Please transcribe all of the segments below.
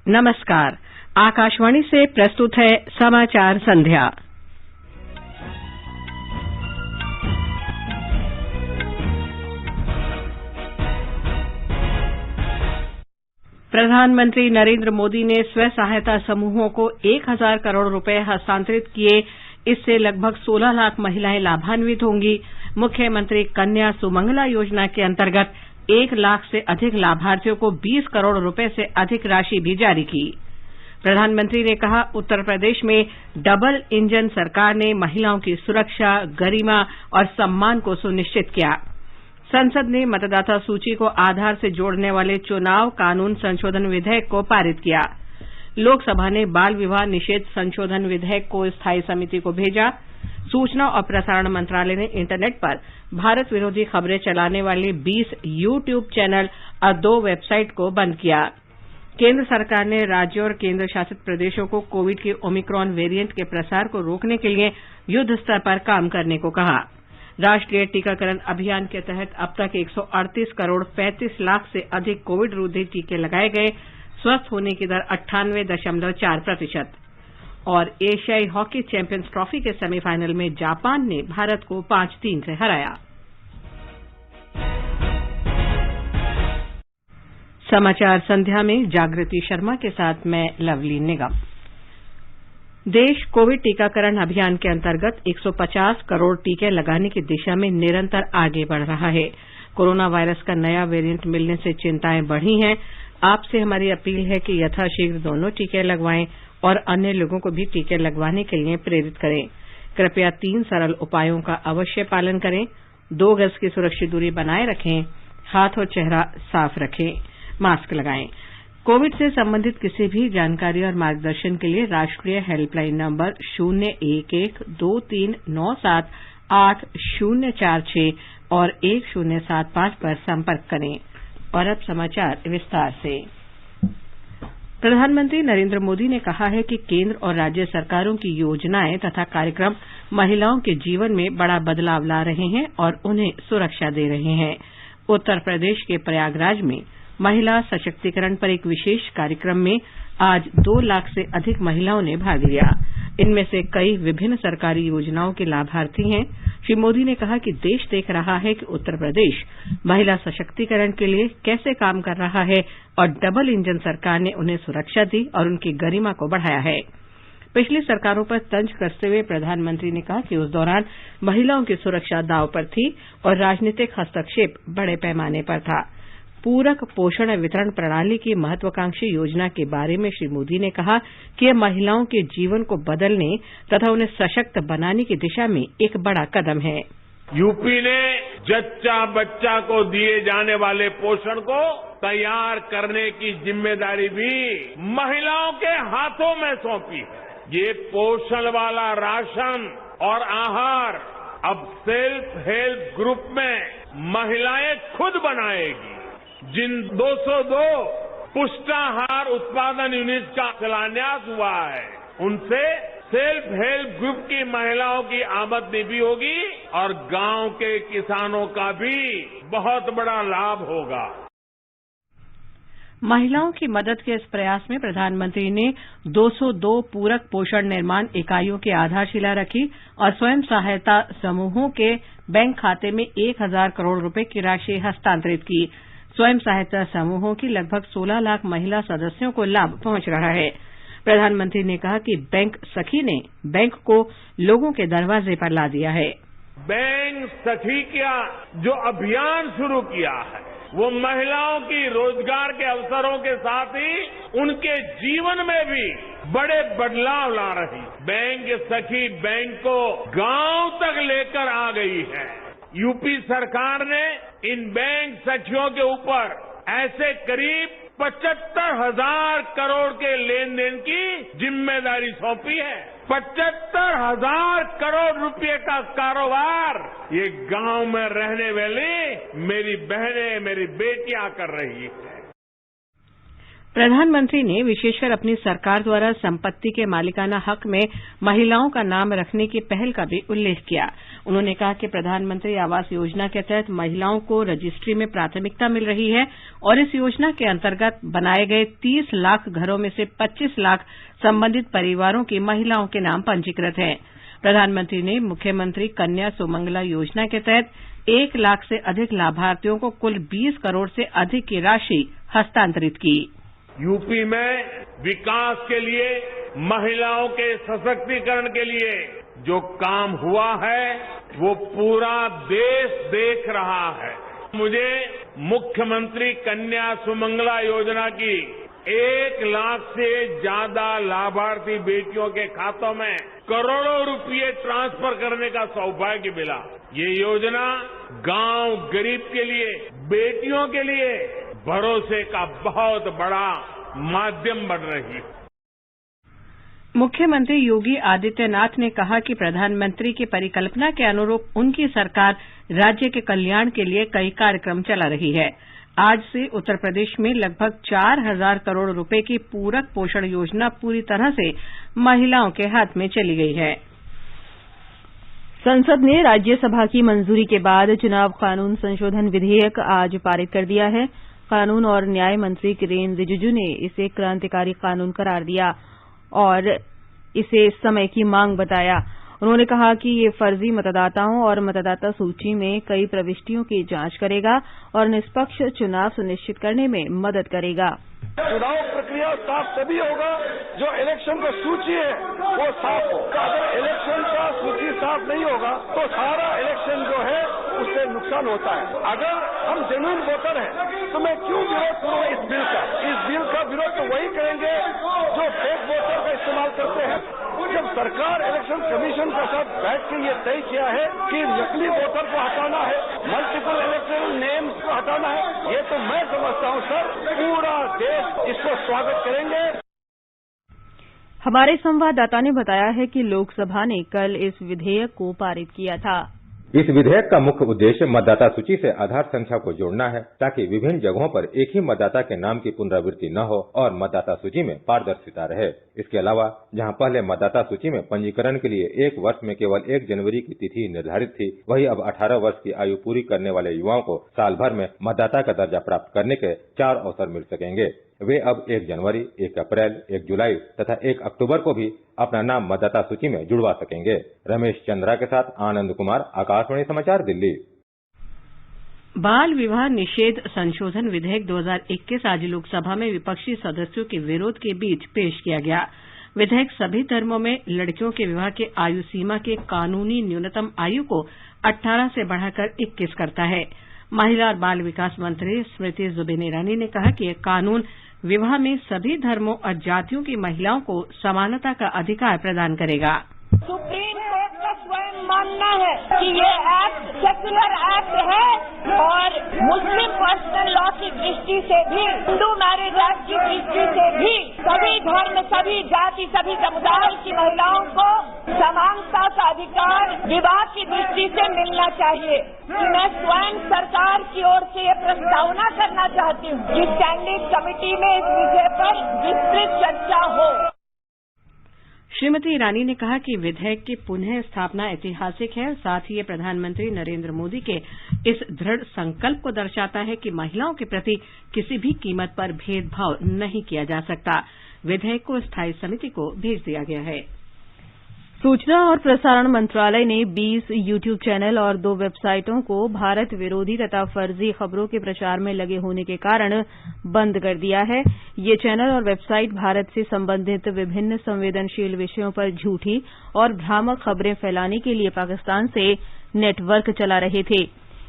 नमस्कार। आकाशवाणी से प्रस्तुत है समाचार संध्या। प्रधानमंत्री नरेंद्र मोदी ने स्व सहायता समूहों को 1,000 करोड़ रुपए हस्तांतरित किए। इससे लगभग 16 लाख महिलाएं लाभान्वित होंगी। मुख्यमंत्री कन्या सुमंगला योजना के अंतर्गत 1 लाख से अधिक लाभार्थियों को 20 करोड़ रुपए से अधिक राशि भी जारी की। प्रधानमंत्री ने कहा, उत्तर प्रदेश में डबल इंजन सरकार ने महिलाओं की सुरक्षा, गरिमा और सम्मान को सुनिश्चित किया। संसद ने मतदाता सूची को आधार से जोड़ने वाले चुनाव कानून संशोधन विधेयक को पारित किया। लोकसभा ने बाल विवाह निषेध संशोधन विधेयक को स्थायी समिति को भेजा। सूचना और प्रसारण मंत्रालय ने इंटरनेट पर भारत विरोधी खबरें चलाने वाले 20 यूट्यूब चैनल और 2 वेबसाइट को बंद किया। केंद्र सरकार ने राज्यों और केंद्र शासित प्रदेशों को कोविड के ओमिक्रॉन वेरिएंट के प्रसार को रोकने के लिए युद्ध स्तर पर काम करने को कहा। राष्ट्रीय टीकाकरण अभियान के तहत अब तक 138 करोड़ 35 लाख से अधिक कोविड रोधी टीके लगाए गए। स्वस्थ होने की दर 98.4%। और एशियाई हॉकी चैंपियंस ट्रॉफी के सेमीफाइनल में जापान ने भारत को 5-3 से हराया। समाचार संध्या में जागृति शर्मा के साथ मैं लवली निगम। देश कोविड टीकाकरण अभियान के अंतर्गत 150 करोड़ टीके लगाने की दिशा में निरंतर आगे बढ़ रहा है। कोरोना वायरस का नया वेरिएंट मिलने से चिंताएं बढ़ी हैं। आपसे हमारी अपील है कि यथाशीघ्र दोनों टीके लगवाएं और अन्य लोगों को भी टीके लगवाने के लिए प्रेरित करें। कृपया 3 सरल उपायों का अवश्य पालन करें। 2 गज की सुरक्षित दूरी बनाए रखें, हाथ और चेहरा साफ रखें, मास्क लगाएं। कोविड से संबंधित किसी भी जानकारी और मार्गदर्शन के लिए राष्ट्रीय हेल्पलाइन नंबर 011-2397-8046 और 1075 पर संपर्क करें। और अब समाचार विस्तार से। प्रधानमंत्री नरेंद्र मोदी ने कहा है कि केंद्र और राज्य सरकारों की योजनाएं तथा कार्यक्रम महिलाओं के जीवन में बड़ा बदलाव ला रहे हैं और उन्हें सुरक्षा दे रहे हैं। उत्तर प्रदेश के प्रयागराज में महिला सशक्तिकरण पर एक विशेष कार्यक्रम में आज 2 लाख से अधिक महिलाओं ने भाग लिया। इनमें से कई विभिन्न सरकारी योजनाओं के लाभार्थी हैं। श्री मोदी ने कहा कि देश देख रहा है कि उत्तर प्रदेश महिला सशक्तिकरण के लिए कैसे काम कर रहा है और डबल इंजन सरकार ने उन्हें सुरक्षा दी और उनकी गरिमा को बढ़ाया है। पिछली सरकारों पर तंज कसते हुए प्रधानमंत्री ने कहा कि उस दौरान महिलाओं की सुरक्षा दांव पर थी और राजनीतिक हस्तक्षेप बड़े पैमाने पर था। पूरक पोषण वितरण प्रणाली की महत्वाकांक्षी योजना के बारे में श्री मोदी ने कहा कि यह महिलाओं के जीवन को बदलने तथा उन्हें सशक्त बनाने की दिशा में एक बड़ा कदम है। यूपी ने जच्चा बच्चा को दिए जाने वाले पोषण को तैयार करने की जिम्मेदारी भी महिलाओं के हाथों में सौंपी है। ये पोषण वाला राशन और आहार अब सेल्फ हेल्प ग्रुप में महिलाएं खुद बनाएगी। जिन 202 पुष्टाहार उत्पादन यूनिट का शिलान्यास हुआ है, उनसे सेल्फ हेल्प ग्रुप की महिलाओं की आमदनी भी होगी और गांव के किसानों का भी बहुत बड़ा लाभ होगा। महिलाओं की मदद के इस प्रयास में प्रधानमंत्री ने 202 पूरक पोषण निर्माण इकाइयों की आधारशिला रखी और स्वयं सहायता समूहों के बैंक खाते में 1,000 करोड़ रुपए की राशि हस्तांतरित की। स्वयं सहायता समूहों की लगभग 16 लाख महिला सदस्यों को लाभ पहुंच रहा है। प्रधानमंत्री ने कहा कि बैंक सखी ने बैंक को लोगों के दरवाजे पर ला दिया है। बैंक सखी का जो अभियान शुरू किया है, वो महिलाओं की रोजगार के अवसरों के साथ ही उनके जीवन में भी बड़े बदलाव ला रही। बैंक सखी बैंक को गांव तक लेकर आ गई है। यूपी सरकार ने इन बैंक सखियों के ऊपर ऐसे करीब 75,000 करोड़ के लेन देन की जिम्मेदारी सौंपी है। 75,000 करोड़ रुपए का कारोबार ये गांव में रहने वाली मेरी बहनें, मेरी बेटियां कर रही है। प्रधानमंत्री ने विशेषकर अपनी सरकार द्वारा संपत्ति के मालिकाना हक में महिलाओं का नाम रखने की पहल का भी उल्लेख किया। उन्होंने कहा कि प्रधानमंत्री आवास योजना के तहत महिलाओं को रजिस्ट्री में प्राथमिकता मिल रही है और इस योजना के अंतर्गत बनाए गए 30 लाख घरों में से 25 लाख संबंधित परिवारों की महिलाओं के नाम पंजीकृत हैं। प्रधानमंत्री ने मुख्यमंत्री कन्या सुमंगला योजना के तहत 1 लाख से अधिक लाभार्थियों को कुल 20 करोड़ से अधिक की राशि हस्तांतरित की। यूपी में विकास के लिए, महिलाओं के सशक्तिकरण के लिए जो काम हुआ है वो पूरा देश देख रहा है। मुझे मुख्यमंत्री कन्या सुमंगला योजना की 1 लाख से ज्यादा लाभार्थी बेटियों के खातों में करोड़ों रुपये ट्रांसफर करने का सौभाग्य मिला। ये योजना गांव गरीब के लिए, बेटियों के लिए भरोसे का बहुत बड़ा माध्यम बन रही है। मुख्यमंत्री योगी आदित्यनाथ ने कहा कि प्रधानमंत्री की परिकल्पना के अनुरूप उनकी सरकार राज्य के कल्याण के लिए कई कार्यक्रम चला रही है। आज से उत्तर प्रदेश में लगभग 4,000 करोड़ रुपए की पूरक पोषण योजना पूरी तरह से महिलाओं के हाथ में चली गई है। संसद ने राज्यसभा की मंजूरी के बाद चुनाव कानून संशोधन विधेयक आज पारित कर दिया है। कानून और न्याय मंत्री किरेन रिजिजू ने इसे क्रांतिकारी कानून करार दिया और इसे समय की मांग बताया। उन्होंने कहा कि ये फर्जी मतदाताओं और मतदाता सूची में कई प्रविष्टियों की जांच करेगा और निष्पक्ष चुनाव सुनिश्चित करने में मदद करेगा। चुनाव प्रक्रिया साफ तभी होगा जो इलेक्शन का सूची है वो साफ हो। अगर इलेक्शन का सूची साफ नहीं होगा तो सारा इलेक्शन जो है उससे नुकसान होता है। अगर हम जेन्युइन वोटर हैं तो मैं क्यों विरोध करूँ इस बिल का? इस बिल का विरोध तो वही करेंगे जो फेक वोटर का इस्तेमाल करते हैं। जब सरकार इलेक्शन कमीशन के साथ बैठ के ये तय किया है कि नकली वोटर को हटाना है, मल्टीपल इलेक्शन नेम्स को हटाना है, ये तो मैं समझता हूँ सर पूरा देश इसको स्वागत करेंगे। हमारे संवाददाता ने बताया है कि लोकसभा ने कल इस विधेयक को पारित किया था। इस विधेयक का मुख्य उद्देश्य मतदाता सूची से आधार संख्या को जोड़ना है ताकि विभिन्न जगहों पर एक ही मतदाता के नाम की पुनरावृत्ति न हो और मतदाता सूची में पारदर्शिता रहे। इसके अलावा जहां पहले मतदाता सूची में पंजीकरण के लिए 1 वर्ष में केवल 1 जनवरी की तिथि निर्धारित थी, वही अब 18 वर्ष की आयु पूरी करने वाले युवाओं को साल भर में मतदाता का दर्जा प्राप्त करने के 4 अवसर मिल सकेंगे। वे अब 1 जनवरी, 1 अप्रैल, 1 जुलाई तथा 1 अक्टूबर को भी अपना नाम मतदाता सूची में जुड़वा सकेंगे। रमेश चंद्रा के साथ आनंद कुमार, आकाशवाणी समाचार, दिल्ली। बाल विवाह निषेध संशोधन विधेयक 2021 आज लोकसभा में विपक्षी सदस्यों के विरोध के बीच पेश किया गया। विधेयक सभी धर्मों में लड़कियों के विवाह के आयु सीमा के कानूनी न्यूनतम आयु को 18 से बढ़ाकर 21 करता है। महिला और बाल विकास मंत्री स्मृति जुबिन ईरानी ने कहा कि यह कानून विवाह में सभी धर्मों और जातियों की महिलाओं को समानता का अधिकार प्रदान करेगा। सुप्रीम कोर्ट का स्वयं मानना है कि ये एक्ट सेक्युलर एक्ट है और मुस्लिम पर्सनल लॉ की दृष्टि से भी, हिंदू मैरिज एक्ट की दृष्टि से भी सभी धर्म, सभी जाति, सभी समुदाय की महिलाओं को समानता का अधिकार विवाह की दृष्टि से मिलना चाहिए। मैं स्वयं सरकार की ओर से ये प्रस्तावना करना चाहती हूँ कि स्टैंडिंग कमेटी में इस विषय पर विस्तृत चर्चा हो। श्रीमती ईरानी ने कहा कि विधेयक की पुनः स्थापना ऐतिहासिक है, साथ ही ये प्रधानमंत्री नरेंद्र मोदी के इस दृढ़ संकल्प को दर्शाता है कि महिलाओं के प्रति किसी भी कीमत पर भेदभाव नहीं किया जा सकता। विधेयक को स्थायी समिति को भेज दिया गया है। सूचना और प्रसारण मंत्रालय ने 20 यूट्यूब चैनल और 2 वेबसाइटों को भारत विरोधी तथा फर्जी खबरों के प्रचार में लगे होने के कारण बंद कर दिया है। ये चैनल और वेबसाइट भारत से संबंधित विभिन्न संवेदनशील विषयों पर झूठी और भ्रामक खबरें फैलाने के लिए पाकिस्तान से नेटवर्क चला रहे थे।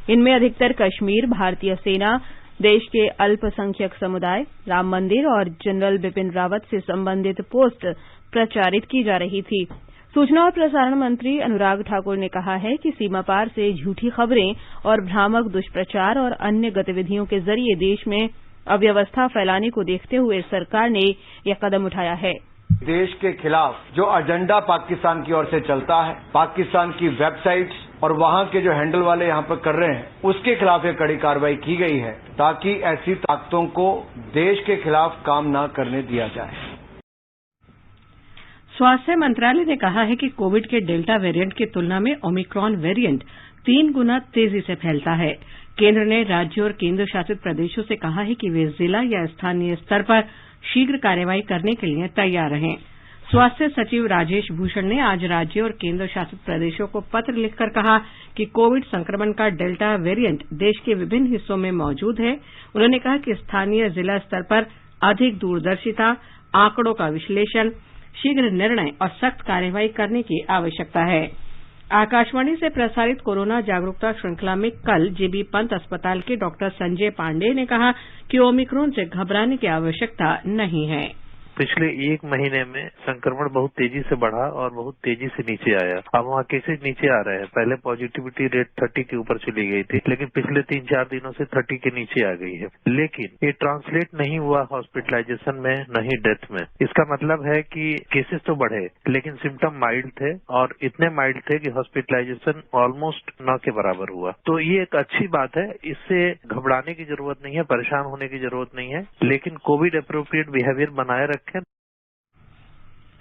इनमें अधिकतर कश्मीर, भारतीय सेना, देश के अल्पसंख्यक समुदाय, राम मंदिर और जनरल बिपिन रावत से संबंधित पोस्ट प्रचारित की जा रही थी। सूचना और प्रसारण मंत्री अनुराग ठाकुर ने कहा है कि सीमा पार से झूठी खबरें और भ्रामक दुष्प्रचार और अन्य गतिविधियों के जरिए देश में अव्यवस्था फैलाने को देखते हुए सरकार ने यह कदम उठाया है। देश के खिलाफ जो एजेंडा पाकिस्तान की ओर से चलता है, पाकिस्तान की वेबसाइट्स और वहां के जो हैंडल वाले यहाँ पर कर रहे हैं उसके खिलाफ ये कड़ी कार्रवाई की गई है ताकि ऐसी ताकतों को देश के खिलाफ काम न करने दिया जाए। स्वास्थ्य मंत्रालय ने कहा है कि कोविड के डेल्टा वेरिएंट की तुलना में ओमिक्रॉन वेरिएंट 3 गुना तेजी से फैलता है। केंद्र ने राज्यों और केंद्र शासित प्रदेशों से कहा है कि वे जिला या स्थानीय स्तर पर शीघ्र कार्रवाई करने के लिए तैयार रहें। स्वास्थ्य सचिव राजेश भूषण ने आज राज्यों और केंद्र शासित प्रदेशों को पत्र लिखकर कहा कि कोविड संक्रमण का डेल्टा वेरिएंट देश के विभिन्न हिस्सों में मौजूद है। उन्होंने कहा कि स्थानीय जिला स्तर पर अधिक दूरदर्शिता, आंकड़ों का विश्लेषण, शीघ्र निर्णय और सख्त कार्रवाई करने की आवश्यकता है। आकाशवाणी से प्रसारित कोरोना जागरूकता श्रृंखला में कल जेबी पंत अस्पताल के डॉक्टर संजय पांडेय ने कहा कि ओमिक्रॉन से घबराने की आवश्यकता नहीं है। पिछले 1 महीने में संक्रमण बहुत तेजी से बढ़ा और बहुत तेजी से नीचे आया। अब वहाँ केसेज नीचे आ रहे हैं। पहले पॉजिटिविटी रेट 30 के ऊपर चली गई थी, लेकिन पिछले 3-4 दिनों से 30 के नीचे आ गई है। लेकिन ये ट्रांसलेट नहीं हुआ हॉस्पिटलाइजेशन में, नहीं डेथ में। इसका मतलब है कि केसेस तो बढ़े, लेकिन सिम्टम माइल्ड थे और इतने माइल्ड थे कि हॉस्पिटलाइजेशन ऑलमोस्ट न के बराबर हुआ। तो ये एक अच्छी बात है। इससे घबराने की जरूरत नहीं है, परेशान होने की जरूरत नहीं है, लेकिन कोविड एप्रोप्रिएट बिहेवियर बनाए रखें।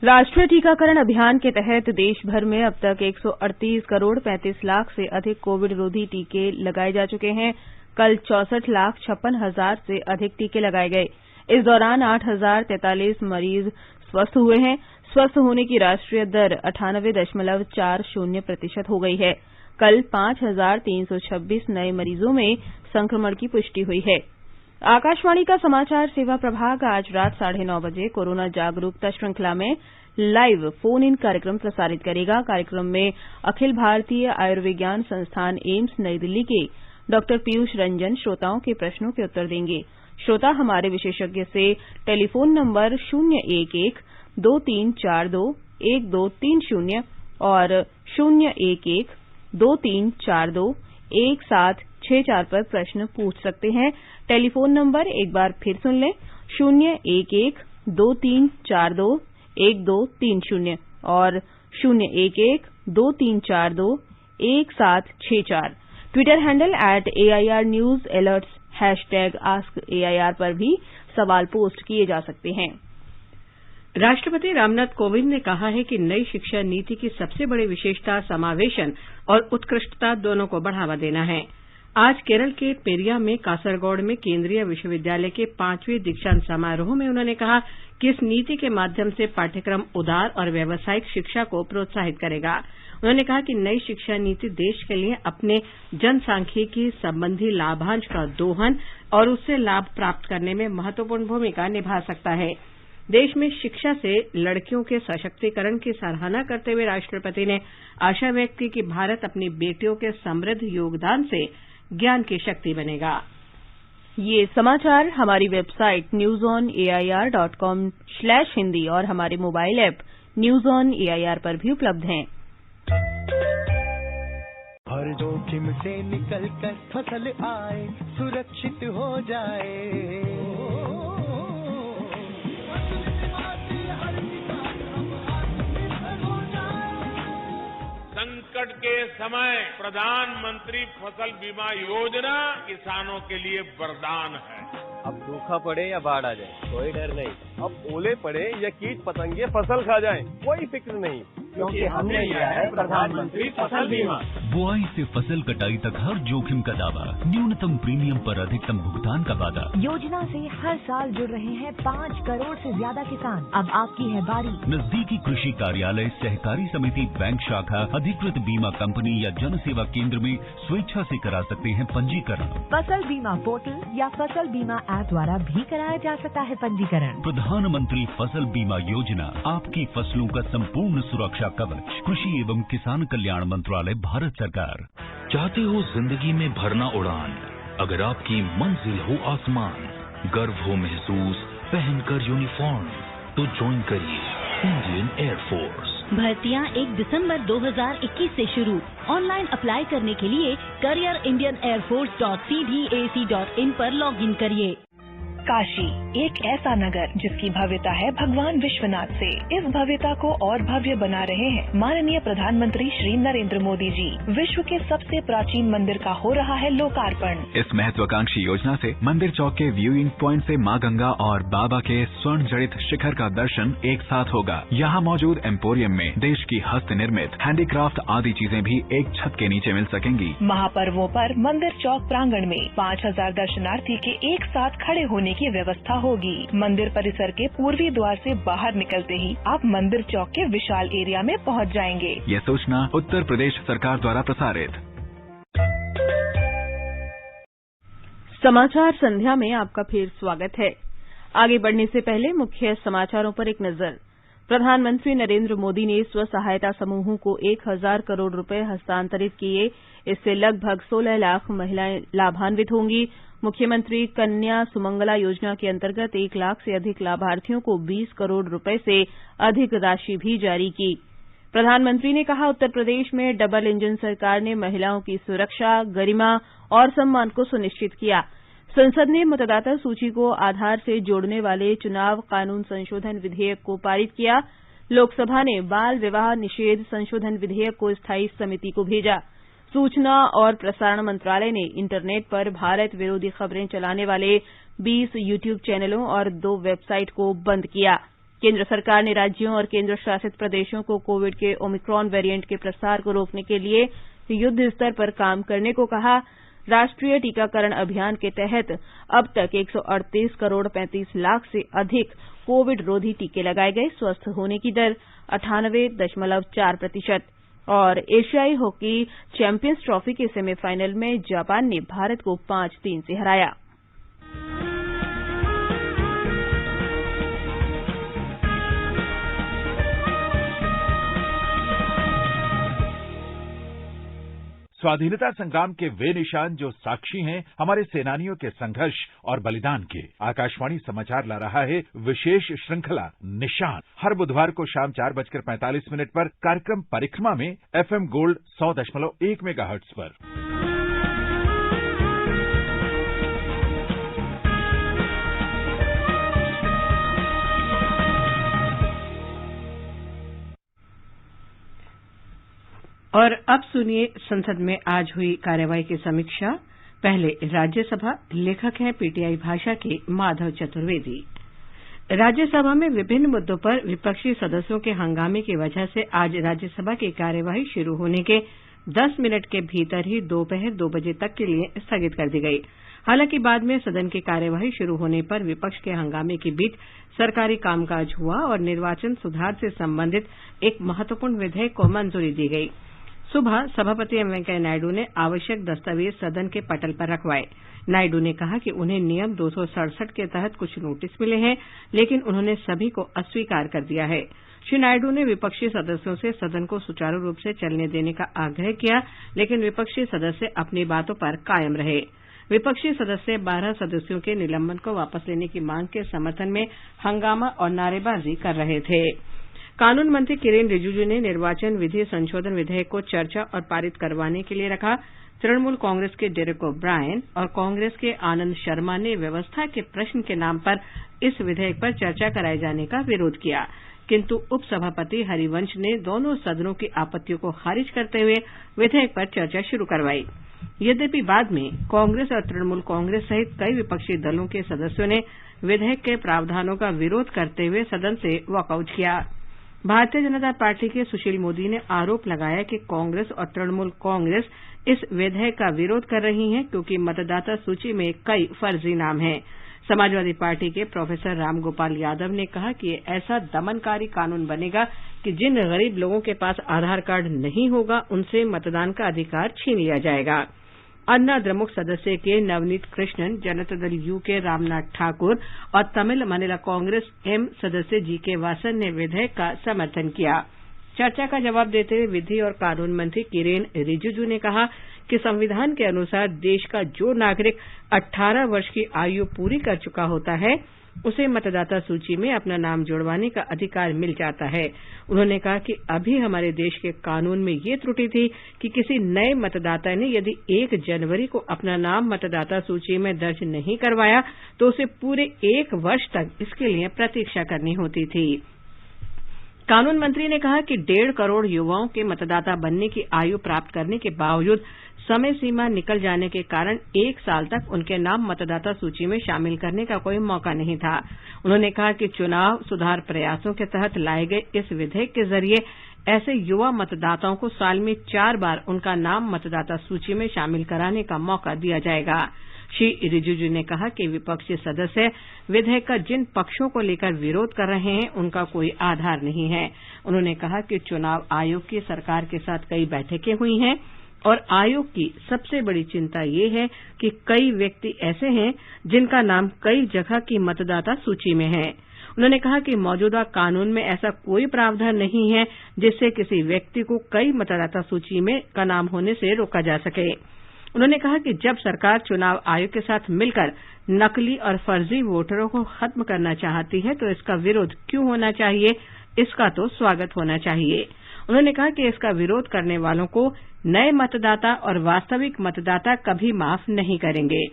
राष्ट्रीय टीकाकरण अभियान के तहत देश भर में अब तक 138 करोड़ 35 लाख से अधिक कोविड रोधी टीके लगाए जा चुके हैं। कल 64,56,000 से अधिक टीके लगाए गए। इस दौरान 8,043 मरीज स्वस्थ हुए हैं। स्वस्थ होने की राष्ट्रीय दर 98.40% हो गई है। कल 5,326 नए मरीजों में संक्रमण की पुष्टि हुई है। आकाशवाणी का समाचार सेवा प्रभाग आज रात 9:30 बजे कोरोना जागरूकता श्रृंखला में लाइव फोन इन कार्यक्रम प्रसारित करेगा। कार्यक्रम में अखिल भारतीय आयुर्विज्ञान संस्थान एम्स नई दिल्ली के डॉक्टर पीयूष रंजन श्रोताओं के प्रश्नों के उत्तर देंगे। श्रोता हमारे विशेषज्ञ से टेलीफोन नंबर 011-2342-1230 और 011-2342-1764 पर प्रश्न पूछ सकते हैं। टेलीफोन नंबर एक बार फिर सुन लें, 011-2342-1230 और 011-2342-1764। Twitter handle @AIR News Alerts #AskAIR पर भी सवाल पोस्ट किए जा सकते हैं। राष्ट्रपति रामनाथ कोविंद ने कहा है कि नई शिक्षा नीति की सबसे बड़ी विशेषता समावेशन और उत्कृष्टता दोनों को बढ़ावा देना है। आज केरल के पेरिया में कासरगोड में केंद्रीय विश्वविद्यालय के 5वें दीक्षांत समारोह में उन्होंने कहा कि इस नीति के माध्यम से पाठ्यक्रम उदार और व्यावसायिक शिक्षा को प्रोत्साहित करेगा। उन्होंने कहा कि नई शिक्षा नीति देश के लिए अपने जनसांख्यिकी संबंधी लाभांश का दोहन और उससे लाभ प्राप्त करने में महत्वपूर्ण भूमिका निभा सकता है। देश में शिक्षा से लड़कियों के सशक्तीकरण की सराहना करते हुए राष्ट्रपति ने आशा व्यक्त की कि भारत अपनी बेटियों के समृद्ध योगदान से ज्ञान की शक्ति बनेगा। ये समाचार हमारी वेबसाइट newsonair.com/hindi और हमारे mobile app news on AIR पर भी उपलब्ध हैं। हर जोखिम से निकल कर फसल आए, सुरक्षित हो जाए। संकट के समय प्रधानमंत्री फसल बीमा योजना किसानों के लिए वरदान है। अब सूखा पड़े या बाढ़ आ जाए, कोई डर नहीं। अब ओले पड़े या कीट पतंगे फसल खा जाए, कोई फिक्र नहीं, क्योंकि हमने लिया है प्रधानमंत्री फसल बीमा। बुआई से फसल कटाई तक हर जोखिम का दावा, न्यूनतम प्रीमियम पर अधिकतम भुगतान का वादा। योजना से हर साल जुड़ रहे हैं 5 करोड़ से ज्यादा किसान। अब आपकी है बारी। नजदीकी कृषि कार्यालय, सहकारी समिति, बैंक शाखा, अधिकृत बीमा कंपनी या जन सेवा केंद्र में स्वेच्छा से करा सकते हैं पंजीकरण। फसल बीमा पोर्टल या फसल बीमा ऐप द्वारा भी कराया जा सकता है पंजीकरण। प्रधानमंत्री फसल बीमा योजना, आपकी फसलों का संपूर्ण सुरक्षा कवच। कृषि एवं किसान कल्याण मंत्रालय, भारत सरकार। चाहते हो जिंदगी में भरना उड़ान, अगर आपकी मंजिल हो आसमान, गर्व हो महसूस पहनकर यूनिफॉर्म, तो ज्वाइन करिए इंडियन एयरफोर्स। भर्तियां 1 दिसंबर 2021 से शुरू। ऑनलाइन अप्लाई करने के लिए careerindianairforce.cdac.in पर लॉगिन करिए। काशी, एक ऐसा नगर जिसकी भव्यता है भगवान विश्वनाथ से। इस भव्यता को और भव्य बना रहे हैं माननीय प्रधानमंत्री श्री नरेंद्र मोदी जी। विश्व के सबसे प्राचीन मंदिर का हो रहा है लोकार्पण। इस महत्वाकांक्षी योजना से मंदिर चौक के व्यूइंग पॉइंट से मां गंगा और बाबा के स्वर्ण जड़ित शिखर का दर्शन एक साथ होगा। यहाँ मौजूद एम्पोरियम में देश की हस्त निर्मित हैंडीक्राफ्ट आदि चीजें भी एक छत के नीचे मिल सकेंगी। महापर्वों पर मंदिर चौक प्रांगण में 5000 दर्शनार्थी के एक साथ खड़े होने की व्यवस्था होगी। मंदिर परिसर के पूर्वी द्वार से बाहर निकलते ही आप मंदिर चौक के विशाल एरिया में पहुंच जाएंगे। ये सूचना उत्तर प्रदेश सरकार द्वारा प्रसारित। समाचार संध्या में आपका फिर स्वागत है। आगे बढ़ने से पहले मुख्य समाचारों पर एक नजर। प्रधानमंत्री नरेंद्र मोदी ने स्व सहायता समूहों को 1000 करोड़ रुपए हस्तांतरित किए। इससे लगभग 16 लाख महिलाएं लाभान्वित होंगी। मुख्यमंत्री कन्या सुमंगला योजना के अंतर्गत 1 लाख से अधिक लाभार्थियों को 20 करोड़ रुपए से अधिक राशि भी जारी की। प्रधानमंत्री ने कहा, उत्तर प्रदेश में डबल इंजन सरकार ने महिलाओं की सुरक्षा, गरिमा और सम्मान को सुनिश्चित किया। संसद ने मतदाता सूची को आधार से जोड़ने वाले चुनाव कानून संशोधन विधेयक को पारित किया। लोकसभा ने बाल विवाह निषेध संशोधन विधेयक को स्थायी समिति को भेजा। सूचना और प्रसारण मंत्रालय ने इंटरनेट पर भारत विरोधी खबरें चलाने वाले 20 यूट्यूब चैनलों और 2 वेबसाइट को बंद किया। केंद्र सरकार ने राज्यों और केंद्र शासित प्रदेशों को कोविड के ओमिक्रॉन वेरिएंट के प्रसार को रोकने के लिए युद्ध स्तर पर काम करने को कहा। राष्ट्रीय टीकाकरण अभियान के तहत अब तक 138 करोड़ 35 लाख से अधिक कोविड रोधी टीके लगाए गए। स्वस्थ होने की दर 98.4%। और एशियाई हॉकी चैंपियंस ट्रॉफी के सेमीफाइनल में जापान ने भारत को 5-3 से हराया। स्वाधीनता संग्राम के वे निशान जो साक्षी हैं हमारे सेनानियों के संघर्ष और बलिदान के। आकाशवाणी समाचार ला रहा है विशेष श्रृंखला निशान। हर बुधवार को शाम 4:45 पर कार्यक्रम परिक्रमा में FM गोल्ड 100.1 मेगाहर्ट्ज पर। और अब सुनिए संसद में आज हुई कार्यवाही की समीक्षा। पहले राज्यसभा, लेखक हैं पीटीआई भाषा के माधव चतुर्वेदी। राज्यसभा में विभिन्न मुद्दों पर विपक्षी सदस्यों के हंगामे की वजह से आज राज्यसभा की कार्यवाही शुरू होने के 10 मिनट के भीतर ही दोपहर 2 बजे तक के लिए स्थगित कर दी गई। हालांकि बाद में सदन की कार्यवाही शुरू होने पर विपक्ष के हंगामे के बीच सरकारी कामकाज हुआ और निर्वाचन सुधार से संबंधित एक महत्वपूर्ण विधेयक को मंजूरी दी गई। सुबह सभापति एम वेंकैया नायडू ने आवश्यक दस्तावेज सदन के पटल पर रखवाए। नायडू ने कहा कि उन्हें नियम 267 के तहत कुछ नोटिस मिले हैं, लेकिन उन्होंने सभी को अस्वीकार कर दिया है। श्री नायडू ने विपक्षी सदस्यों से सदन को सुचारू रूप से चलने देने का आग्रह किया, लेकिन विपक्षी सदस्य अपनी बातों पर कायम रहे। विपक्षी सदस्य 12 सदस्यों के निलंबन को वापस लेने की मांग के समर्थन में हंगामा और नारेबाजी कर रहे थे। कानून मंत्री किरेन रिजिजू ने निर्वाचन विधि संशोधन विधेयक को चर्चा और पारित करवाने के लिए रखा। तृणमूल कांग्रेस के डेरेक ओब्रायन और कांग्रेस के आनंद शर्मा ने व्यवस्था के प्रश्न के नाम पर इस विधेयक पर चर्चा कराए जाने का विरोध किया, किंतु उपसभापति हरिवंश ने दोनों सदनों की आपत्तियों को खारिज करते हुए विधेयक पर चर्चा शुरू करवाई। यद्यपि बाद में कांग्रेस और तृणमूल कांग्रेस सहित कई विपक्षी दलों के सदस्यों ने विधेयक के प्रावधानों का विरोध करते हुए सदन से वॉकआउट किया। भारतीय जनता पार्टी के सुशील मोदी ने आरोप लगाया कि कांग्रेस और तृणमूल कांग्रेस इस विधेयक का विरोध कर रही हैं क्योंकि मतदाता सूची में कई फर्जी नाम हैं। समाजवादी पार्टी के प्रोफेसर रामगोपाल यादव ने कहा कि ये ऐसा दमनकारी कानून बनेगा कि जिन गरीब लोगों के पास आधार कार्ड नहीं होगा उनसे मतदान का अधिकार छीन लिया जाएगा। अन्ना द्रमुक सदस्य के नवनीत कृष्णन, जनता दल यू के रामनाथ ठाकुर और तमिल मानिला कांग्रेस एम सदस्य जीके वासन ने विधेयक का समर्थन किया। चर्चा का जवाब देते हुए विधि और कानून मंत्री किरेन रिजिजू ने कहा कि संविधान के अनुसार देश का जो नागरिक 18 वर्ष की आयु पूरी कर चुका होता है उसे मतदाता सूची में अपना नाम जुड़वाने का अधिकार मिल जाता है। उन्होंने कहा कि अभी हमारे देश के कानून में ये त्रुटि थी कि किसी नए मतदाता ने यदि 1 जनवरी को अपना नाम मतदाता सूची में दर्ज नहीं करवाया तो उसे पूरे 1 वर्ष तक इसके लिए प्रतीक्षा करनी होती थी। कानून मंत्री ने कहा कि 1.5 करोड़ युवाओं के मतदाता बनने की आयु प्राप्त करने के बावजूद समय सीमा निकल जाने के कारण 1 साल तक उनके नाम मतदाता सूची में शामिल करने का कोई मौका नहीं था। उन्होंने कहा कि चुनाव सुधार प्रयासों के तहत लाए गए इस विधेयक के जरिए ऐसे युवा मतदाताओं को साल में 4 बार उनका नाम मतदाता सूची में शामिल कराने का मौका दिया जाएगा। श्री रिजिजू ने कहा कि विपक्षी सदस्य विधेयक का जिन पक्षों को लेकर विरोध कर रहे हैं उनका कोई आधार नहीं है। उन्होंने कहा कि चुनाव आयोग की सरकार के साथ कई बैठकें हुई हैं और आयोग की सबसे बड़ी चिंता ये है कि कई व्यक्ति ऐसे हैं जिनका नाम कई जगह की मतदाता सूची में है। उन्होंने कहा कि मौजूदा कानून में ऐसा कोई प्रावधान नहीं है जिससे किसी व्यक्ति को कई मतदाता सूची में का नाम होने से रोका जा सके। उन्होंने कहा कि जब सरकार चुनाव आयोग के साथ मिलकर नकली और फर्जी वोटरों को खत्म करना चाहती है तो इसका विरोध क्यों होना चाहिए, इसका तो स्वागत होना चाहिए। उन्होंने कहा कि इसका विरोध करने वालों को नए मतदाता और वास्तविक मतदाता कभी माफ नहीं करेंगे।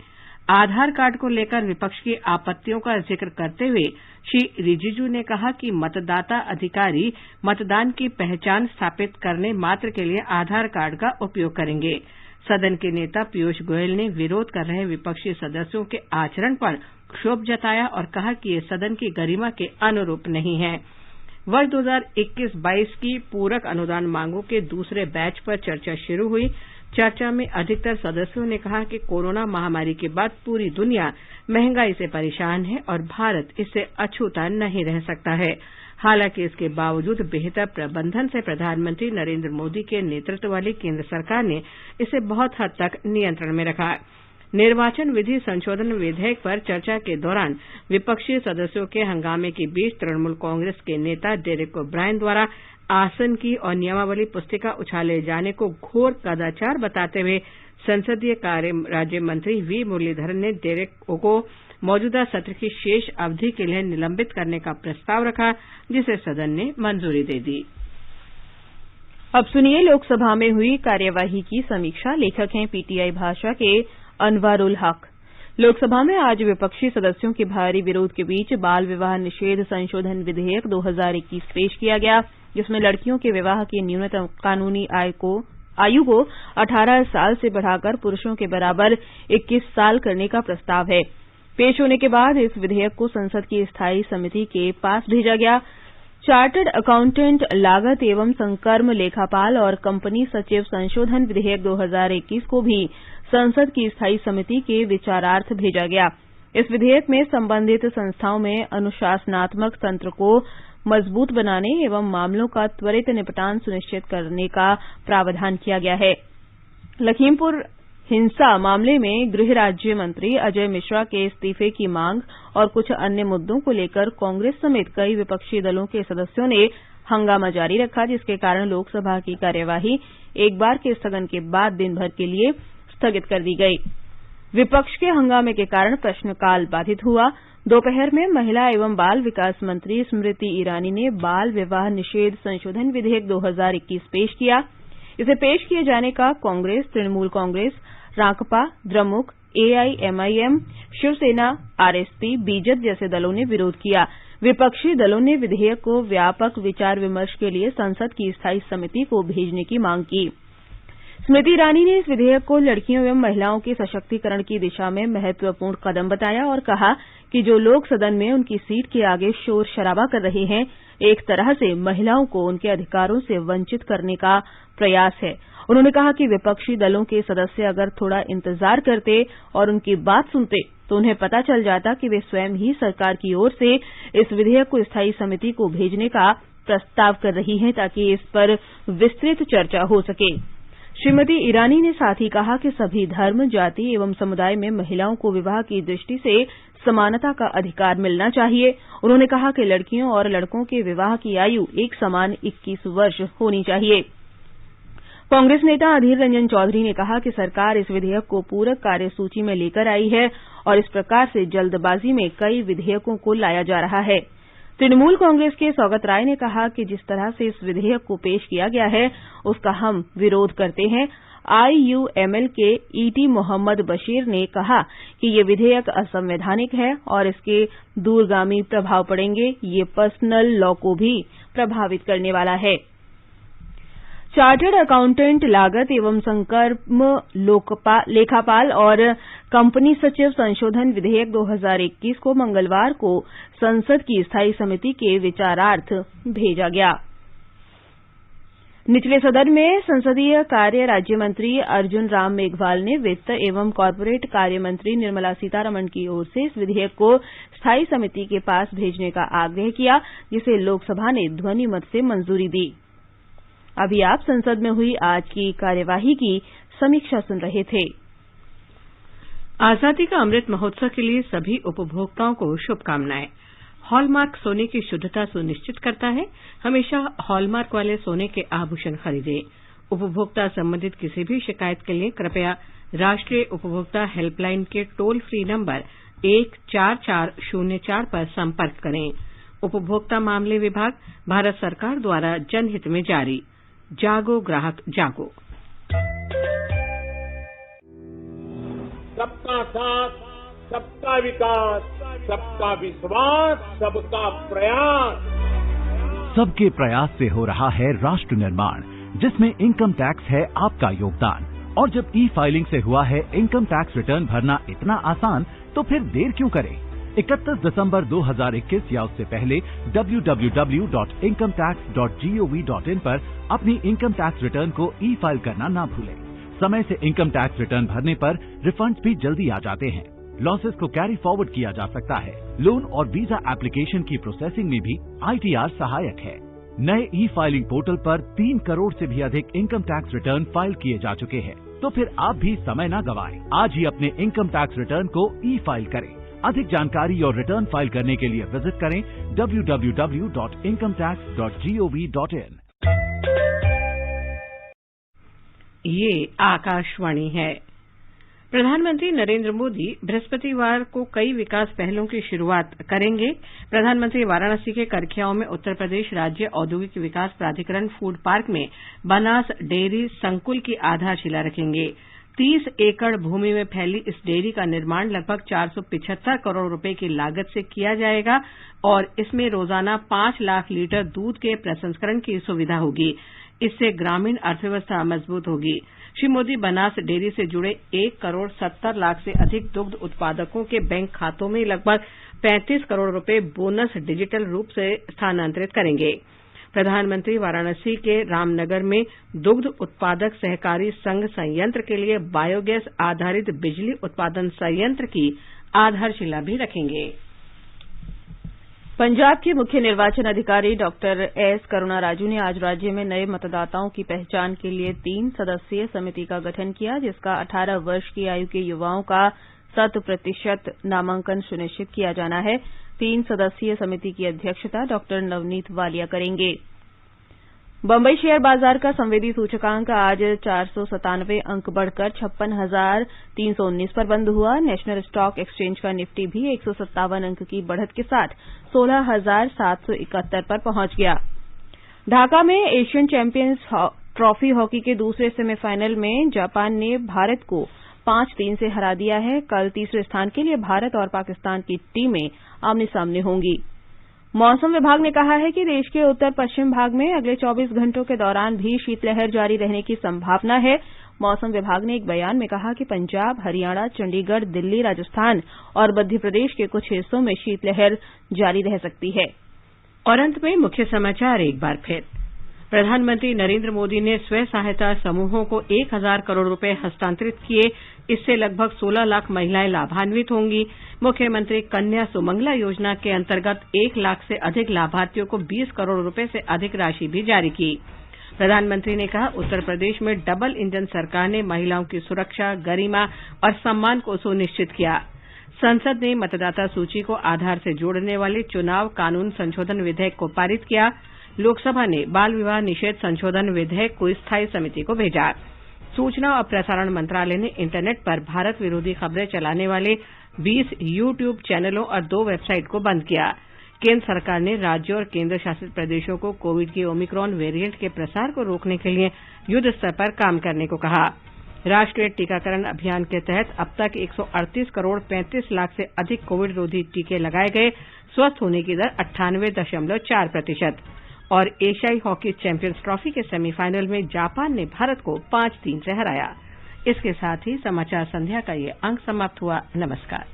आधार कार्ड को लेकर विपक्ष की आपत्तियों का जिक्र करते हुए श्री रिजिजू ने कहा कि मतदाता अधिकारी मतदान की पहचान स्थापित करने मात्र के लिए आधार कार्ड का उपयोग करेंगे। सदन के नेता पीयूष गोयल ने विरोध कर रहे विपक्षी सदस्यों के आचरण पर क्षोभ जताया और कहा कि ये सदन की गरिमा के अनुरूप नहीं है। वर्ष 2021-22 की पूरक अनुदान मांगों के दूसरे बैच पर चर्चा शुरू हुई। चर्चा में अधिकतर सदस्यों ने कहा कि कोरोना महामारी के बाद पूरी दुनिया महंगाई से परेशान है और भारत इससे अछूता नहीं रह सकता है। हालांकि इसके बावजूद बेहतर प्रबंधन से प्रधानमंत्री नरेंद्र मोदी के नेतृत्व वाली केंद्र सरकार ने इसे बहुत हद तक नियंत्रण में रखा। निर्वाचन विधि संशोधन विधेयक पर चर्चा के दौरान विपक्षी सदस्यों के हंगामे के बीच तृणमूल कांग्रेस के नेता डेरेक ओब्रायन द्वारा आसन की और नियमावली पुस्तिका उछाले जाने को घोर कदाचार बताते हुए संसदीय कार्य राज्य मंत्री वी मुरलीधरन ने डेरेक को मौजूदा सत्र की शेष अवधि के लिए निलंबित करने का प्रस्ताव रखा, जिसे सदन ने मंजूरी दे दी। अब सुनिए लोकसभा में हुई कार्यवाही की समीक्षा। लेखक हैं पीटीआई भाषा के अनवरुल हक। लोकसभा में आज विपक्षी सदस्यों के भारी विरोध के बीच बाल विवाह निषेध संशोधन विधेयक 2021 पेश किया गया, जिसमें लड़कियों के विवाह की न्यूनतम कानूनी आयु को 18 साल से बढ़ाकर पुरुषों के बराबर 21 साल करने का प्रस्ताव है। पेश होने के बाद इस विधेयक को संसद की स्थायी समिति के पास भेजा गया। चार्टर्ड अकाउंटेंट, लागत एवं संकर्म लेखापाल और कंपनी सचिव संशोधन विधेयक 2021 को भी संसद की स्थायी समिति के विचारार्थ भेजा गया। इस विधेयक में संबंधित संस्थाओं में अनुशासनात्मक तंत्र को मजबूत बनाने एवं मामलों का त्वरित निपटान सुनिश्चित करने का प्रावधान किया गया है। लखीमपुर हिंसा मामले में गृह राज्य मंत्री अजय मिश्रा के इस्तीफे की मांग और कुछ अन्य मुद्दों को लेकर कांग्रेस समेत कई विपक्षी दलों के सदस्यों ने हंगामा जारी रखा, जिसके कारण लोकसभा की कार्यवाही एक बार के स्थगन के बाद दिन भर के लिए स्थगित कर दी गई। विपक्ष के हंगामे के कारण प्रश्नकाल बाधित हुआ। दोपहर में महिला एवं बाल विकास मंत्री स्मृति ईरानी ने बाल विवाह निषेध संशोधन विधेयक 2021 पेश किया। इसे पेश किए जाने का कांग्रेस, तृणमूल कांग्रेस, राकपा, द्रमुक, एआईएमआईएम, शिवसेना, आरएसपी, बीजेपी जैसे दलों ने विरोध किया। विपक्षी दलों ने विधेयक को व्यापक विचार विमर्श के लिए संसद की स्थायी समिति को भेजने की मांग की। स्मृति ईरानी ने इस विधेयक को लड़कियों एवं महिलाओं के सशक्तिकरण की दिशा में महत्वपूर्ण कदम बताया और कहा कि जो लोग सदन में उनकी सीट के आगे शोर शराबा कर रहे हैं, एक तरह से महिलाओं को उनके अधिकारों से वंचित करने का प्रयास है। उन्होंने कहा कि विपक्षी दलों के सदस्य अगर थोड़ा इंतजार करते और उनकी बात सुनते तो उन्हें पता चल जाता कि वे स्वयं ही सरकार की ओर से इस विधेयक को स्थायी समिति को भेजने का प्रस्ताव कर रही हैं, ताकि इस पर विस्तृत चर्चा हो सके। श्रीमती ईरानी ने साथ ही कहा कि सभी धर्म, जाति एवं समुदाय में महिलाओं को विवाह की दृष्टि से समानता का अधिकार मिलना चाहिए। उन्होंने कहा कि लड़कियों और लड़कों के विवाह की आयु एक समान 21 वर्ष होनी चाहिए। कांग्रेस नेता अधीर रंजन चौधरी ने कहा कि सरकार इस विधेयक को पूरक कार्यसूची में लेकर आई है और इस प्रकार से जल्दबाजी में कई विधेयकों को लाया जा रहा है। तृणमूल कांग्रेस के सौगत राय ने कहा कि जिस तरह से इस विधेयक को पेश किया गया है उसका हम विरोध करते हैं। आईयूएमएल के ईटी मोहम्मद बशीर ने कहा कि ये विधेयक असंवैधानिक है और इसके दूरगामी प्रभाव पड़ेंगे। ये पर्सनल लॉ को भी प्रभावित करने वाला है। चार्टर्ड अकाउंटेंट लागत एवं संकर्म लेखापाल और कंपनी सचिव संशोधन विधेयक 2021 को मंगलवार को संसद की स्थायी समिति के विचारार्थ भेजा गया। निचले सदन में संसदीय कार्य राज्य मंत्री अर्जुन राम मेघवाल ने वित्त एवं कॉरपोरेट कार्य मंत्री निर्मला सीतारमण की ओर से इस विधेयक को स्थायी समिति के पास भेजने का आग्रह किया, जिसे लोकसभा ने ध्वनि मत से मंजूरी दी। अभी आप संसद में हुई आज की कार्यवाही की समीक्षा सुन रहे थे। आजादी का अमृत महोत्सव के लिए सभी उपभोक्ताओं को शुभकामनाएं। हॉलमार्क सोने की शुद्धता सुनिश्चित करता है। हमेशा हॉलमार्क वाले सोने के आभूषण खरीदें। उपभोक्ता संबंधित किसी भी शिकायत के लिए कृपया राष्ट्रीय उपभोक्ता हेल्पलाइन के टोल फ्री नंबर 14404 पर संपर्क करें। उपभोक्ता मामले विभाग, भारत सरकार द्वारा जनहित में जारी। जागो ग्राहक जागो। सबका साथ, सबका विकास, सबका विश्वास, सबका प्रयास। सबके प्रयास से हो रहा है राष्ट्र निर्माण, जिसमें इनकम टैक्स है आपका योगदान। और जब ई फाइलिंग से हुआ है इनकम टैक्स रिटर्न भरना इतना आसान, तो फिर देर क्यों करें? 31 दिसंबर 2021 या उससे पहले www.incometax.gov.in पर अपनी इनकम टैक्स रिटर्न को ई फाइल करना ना भूलें। समय से इनकम टैक्स रिटर्न भरने पर रिफंड्स भी जल्दी आ जाते हैं। लॉसेस को कैरी फॉरवर्ड किया जा सकता है। लोन और वीजा एप्लीकेशन की प्रोसेसिंग में भी ITR सहायक है। नए ई फाइलिंग पोर्टल पर 3 करोड़ से भी अधिक इनकम टैक्स रिटर्न फाइल किए जा चुके हैं। तो फिर आप भी समय न गवाएं। आज ही अपने इनकम टैक्स रिटर्न को ई फाइल करें। अधिक जानकारी और रिटर्न फाइल करने के लिए विजिट करें www.incometax.gov.in। ये आकाशवाणी है। प्रधानमंत्री नरेंद्र मोदी बृहस्पतिवार को कई विकास पहलों की शुरुआत करेंगे। प्रधानमंत्री वाराणसी के करखियाओं में उत्तर प्रदेश राज्य औद्योगिक विकास प्राधिकरण फूड पार्क में बनास डेयरी संकुल की आधारशिला रखेंगे। 30 एकड़ भूमि में फैली इस डेयरी का निर्माण लगभग 475 करोड़ रुपए की लागत से किया जाएगा और इसमें रोजाना 5 लाख लीटर दूध के प्रसंस्करण की सुविधा होगी। इससे ग्रामीण अर्थव्यवस्था मजबूत होगी। श्री मोदी बनास डेयरी से जुड़े 1 करोड़ 70 लाख से अधिक दुग्ध उत्पादकों के बैंक खातों में लगभग 35 करोड़ रुपए बोनस डिजिटल रूप से स्थानांतरित करेंगे। प्रधानमंत्री वाराणसी के रामनगर में दुग्ध उत्पादक सहकारी संघ संयंत्र के लिए बायोगैस आधारित बिजली उत्पादन संयंत्र की आधारशिला भी रखेंगे। पंजाब के मुख्य निर्वाचन अधिकारी डॉक्टर एस करुणा राजू ने आज राज्य में नए मतदाताओं की पहचान के लिए 3 सदस्यीय समिति का गठन किया, जिसका 18 वर्ष की आयु के युवाओं का 100% नामांकन सुनिश्चित किया जाना है। 3 सदस्यीय समिति की अध्यक्षता डॉक्टर नवनीत वालिया करेंगे। बम्बई शेयर बाजार का संवेदी सूचकांक आज 497 अंक बढ़कर 56,319 पर बंद हुआ। नेशनल स्टॉक एक्सचेंज का निफ्टी भी 157 अंक की बढ़त के साथ 16,771 पर पहुंच गया। ढाका में एशियन चैंपियंस ट्रॉफी हॉकी के दूसरे सेमीफाइनल में जापान ने भारत को 5-3 से हरा दिया है। कल तीसरे स्थान के लिए भारत और पाकिस्तान की टीमें आमने सामने होंगी। मौसम विभाग ने कहा है कि देश के उत्तर पश्चिम भाग में अगले 24 घंटों के दौरान भी शीतलहर जारी रहने की संभावना है। मौसम विभाग ने एक बयान में कहा कि पंजाब, हरियाणा, चंडीगढ़, दिल्ली, राजस्थान और मध्य प्रदेश के कुछ हिस्सों में शीतलहर जारी रह सकती है। और अंत में मुख्य समाचार एक बार फिर। प्रधानमंत्री नरेंद्र मोदी ने स्वयं सहायता समूहों को 1,000 करोड़ रुपए हस्तांतरित किए। इससे लगभग 16 लाख महिलाएं लाभान्वित होंगी। मुख्यमंत्री कन्या सुमंगला योजना के अंतर्गत 1 लाख से अधिक लाभार्थियों को 20 करोड़ रुपए से अधिक राशि भी जारी की। प्रधानमंत्री ने कहा, उत्तर प्रदेश में डबल इंजन सरकार ने महिलाओं की सुरक्षा, गरिमा और सम्मान को सुनिश्चित किया। संसद ने मतदाता सूची को आधार से जोड़ने वाले चुनाव कानून संशोधन विधेयक को पारित किया। लोकसभा ने बाल विवाह निषेध संशोधन विधेयक को स्थायी समिति को भेजा। सूचना और प्रसारण मंत्रालय ने इंटरनेट पर भारत विरोधी खबरें चलाने वाले 20 यूट्यूब चैनलों और 2 वेबसाइट को बंद किया। केंद्र सरकार ने राज्यों और केंद्र शासित प्रदेशों को कोविड के ओमिक्रॉन वेरिएंट के प्रसार को रोकने के लिए युद्ध स्तर पर काम करने को कहा। राष्ट्रीय टीकाकरण अभियान के तहत अब तक 138 करोड़ 35 लाख से अधिक कोविड रोधी टीके लगाए गए। स्वस्थ होने की दर 98.4%। और एशियाई हॉकी चैंपियंस ट्रॉफी के सेमीफाइनल में जापान ने भारत को 5-3 से हराया। इसके साथ ही समाचार संध्या का ये अंक समाप्त हुआ। नमस्कार।